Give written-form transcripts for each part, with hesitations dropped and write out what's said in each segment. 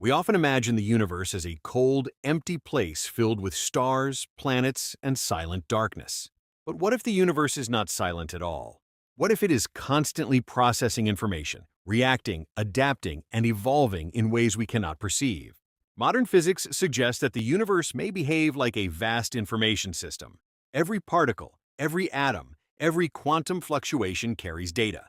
We often imagine the universe as a cold, empty place filled with stars, planets, and silent darkness. But what if the universe is not silent at all? What if it is constantly processing information, reacting, adapting, and evolving in ways we cannot perceive? Modern physics suggests that the universe may behave like a vast information system. Every particle, every atom, every quantum fluctuation carries data.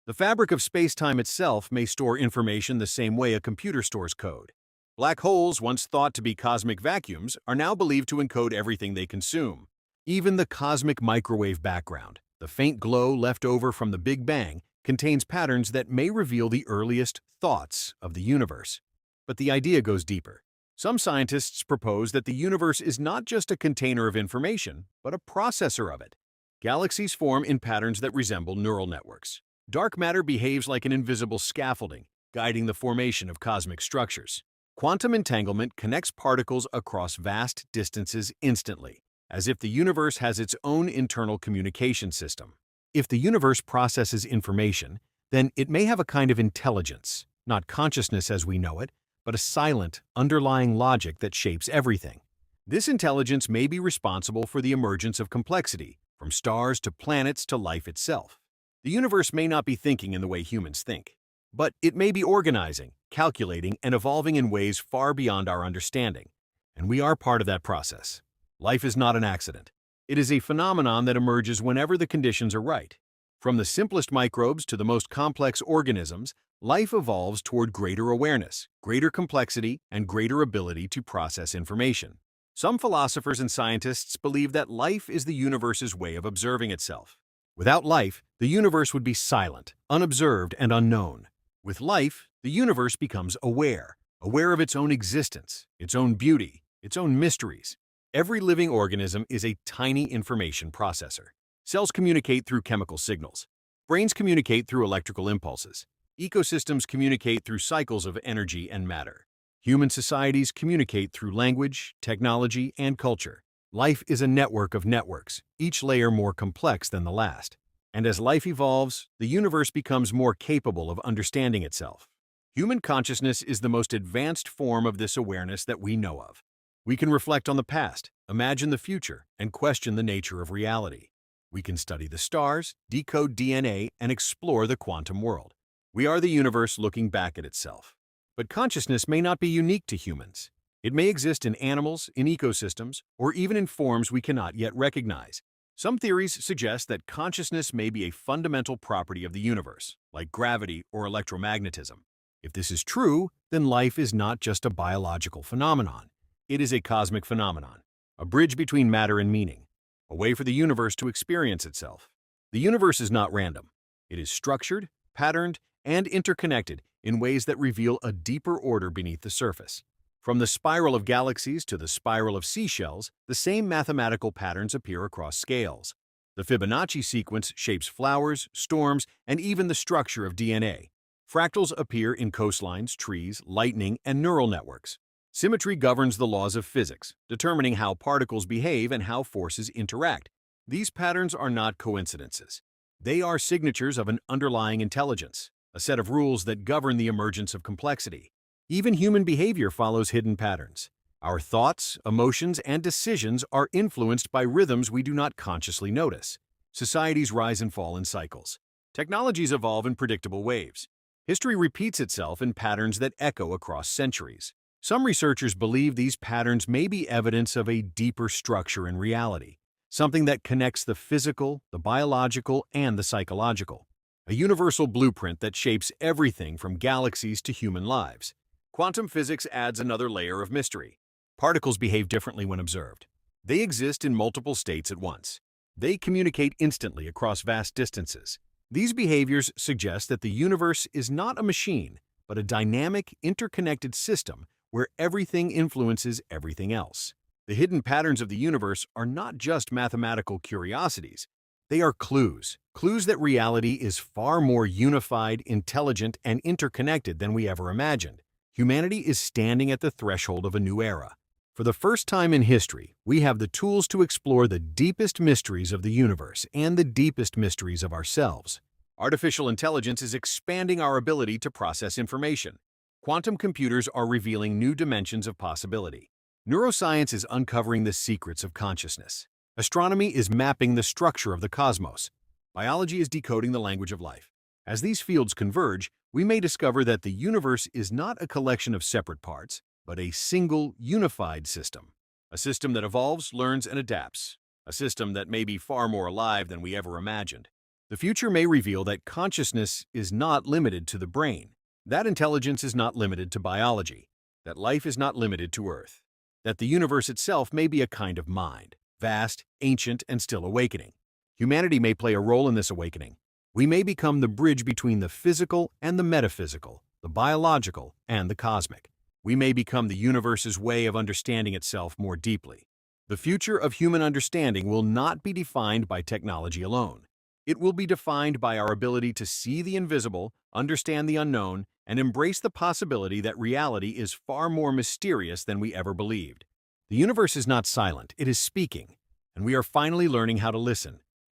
The fabric of space-time itself may store information the same way a computer stores code. Black holes, once thought to be cosmic vacuums, are now believed to encode everything they consume. Even the cosmic microwave background, the faint glow left over from the Big Bang, contains patterns that may reveal the earliest thoughts of the universe. But the idea goes deeper. Some scientists propose that the universe is not just a container of information, but a processor of it. Galaxies form in patterns that resemble neural networks. Dark matter behaves like an invisible scaffolding, guiding the formation of cosmic structures. Quantum entanglement connects particles across vast distances instantly, as if the universe has its own internal communication system. If the universe processes information, then it may have a kind of intelligence, not consciousness as we know it, but a silent, underlying logic that shapes everything. This intelligence may be responsible for the emergence of complexity, from stars to planets to life itself. The universe may not be thinking in the way humans think, but it may be organizing, calculating, and evolving in ways far beyond our understanding, and we are part of that process. Life is not an accident. It is a phenomenon that emerges whenever the conditions are right. From the simplest microbes to the most complex organisms, life evolves toward greater awareness, greater complexity, and greater ability to process information. Some philosophers and scientists believe that life is the universe's way of observing itself. Without life, the universe would be silent, unobserved, and unknown. With life, the universe becomes aware of its own existence, its own beauty, its own mysteries. Every living organism is a tiny information processor. Cells communicate through chemical signals. Brains communicate through electrical impulses. Ecosystems communicate through cycles of energy and matter. Human societies communicate through language, technology, and culture. Life is a network of networks, each layer more complex than the last. And as life evolves, the universe becomes more capable of understanding itself. Human consciousness is the most advanced form of this awareness that we know of. We can reflect on the past, imagine the future, and question the nature of reality. We can study the stars, decode DNA, and explore the quantum world. We are the universe looking back at itself. But consciousness may not be unique to humans. It may exist in animals, in ecosystems, or even in forms we cannot yet recognize. Some theories suggest that consciousness may be a fundamental property of the universe, like gravity or electromagnetism. If this is true, then life is not just a biological phenomenon. It is a cosmic phenomenon, a bridge between matter and meaning, a way for the universe to experience itself. The universe is not random. It is structured, patterned, and interconnected in ways that reveal a deeper order beneath the surface. From the spiral of galaxies to the spiral of seashells, the same mathematical patterns appear across scales. The Fibonacci sequence shapes flowers, storms, and even the structure of DNA. Fractals appear in coastlines, trees, lightning, and neural networks. Symmetry governs the laws of physics, determining how particles behave and how forces interact. These patterns are not coincidences. They are signatures of an underlying intelligence, a set of rules that govern the emergence of complexity. Even human behavior follows hidden patterns. Our thoughts, emotions, and decisions are influenced by rhythms we do not consciously notice. Societies rise and fall in cycles. Technologies evolve in predictable waves. History repeats itself in patterns that echo across centuries. Some researchers believe these patterns may be evidence of a deeper structure in reality, something that connects the physical, the biological, and the psychological. A universal blueprint that shapes everything from galaxies to human lives. Quantum physics adds another layer of mystery. Particles behave differently when observed. They exist in multiple states at once. They communicate instantly across vast distances. These behaviors suggest that the universe is not a machine, but a dynamic, interconnected system where everything influences everything else. The hidden patterns of the universe are not just mathematical curiosities. They are clues that reality is far more unified, intelligent, and interconnected than we ever imagined. Humanity is standing at the threshold of a new era. For the first time in history, we have the tools to explore the deepest mysteries of the universe and the deepest mysteries of ourselves. Artificial intelligence is expanding our ability to process information. Quantum computers are revealing new dimensions of possibility. Neuroscience is uncovering the secrets of consciousness. Astronomy is mapping the structure of the cosmos. Biology is decoding the language of life. As these fields converge, we may discover that the universe is not a collection of separate parts, but a single, unified system. A system that evolves, learns, and adapts. A system that may be far more alive than we ever imagined. The future may reveal that consciousness is not limited to the brain, that intelligence is not limited to biology, that life is not limited to Earth, that the universe itself may be a kind of mind, vast, ancient, and still awakening. Humanity may play a role in this awakening. We may become the bridge between the physical and the metaphysical, the biological and the cosmic. We may become the universe's way of understanding itself more deeply. The future of human understanding will not be defined by technology alone. It will be defined by our ability to see the invisible, understand the unknown, and embrace the possibility that reality is far more mysterious than we ever believed. The universe is not silent, it is speaking, and we are finally learning how to listen,